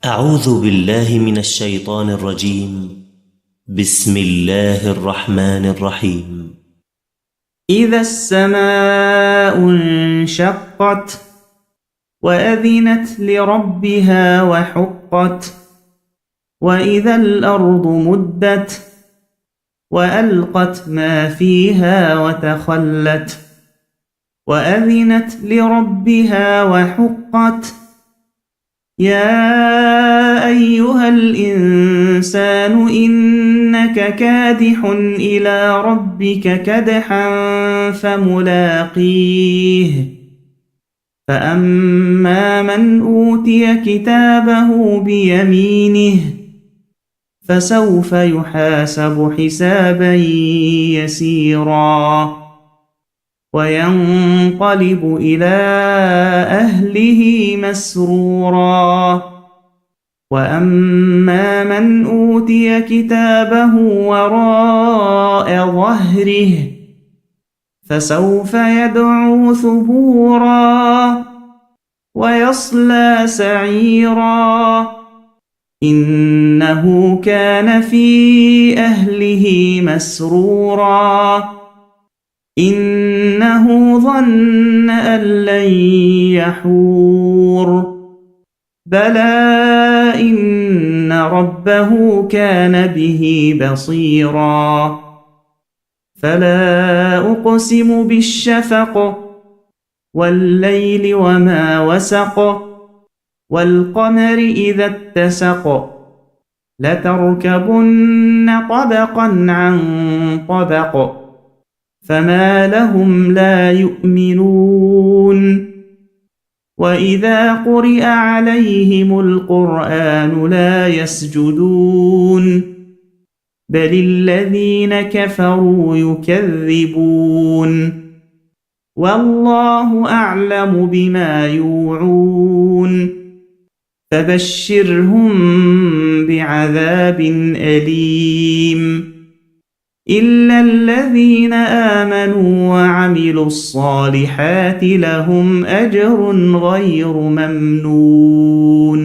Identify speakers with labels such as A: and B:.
A: أعوذ بالله من الشيطان الرجيم. بسم الله الرحمن الرحيم.
B: إذا السماء انشقت وأذنت لربها وحقت وإذا الأرض مدت وألقت ما فيها وتخلت وأذنت لربها وحقت يا أيها الإنسان إنك كادح إلى ربك كدحا فملاقيه فأما من أوتي كتابه بيمينه فسوف يحاسب حسابا يسيرا وينقلب إلى أهله مسرورا وأما من أوتي كتابه وراء ظهره فسوف يدعو ثبورا ويصلى سعيرا إنه كان في أهله مسرورا إنه ظن أن لن يحور بلى إن ربه كان به بصيرا فلا أقسم بالشفق والليل وما وسق والقمر إذا اتسق لتركبن طبقا عن طبق فما لهم لا يؤمنون وإذا قرئ عليهم القرآن لا يسجدون بل الذين كفروا يكذبون والله أعلم بما يوعون فبشرهم بعذاب أليم إلا الذين آمنوا وعملوا الصالحات لهم أجر غير ممنون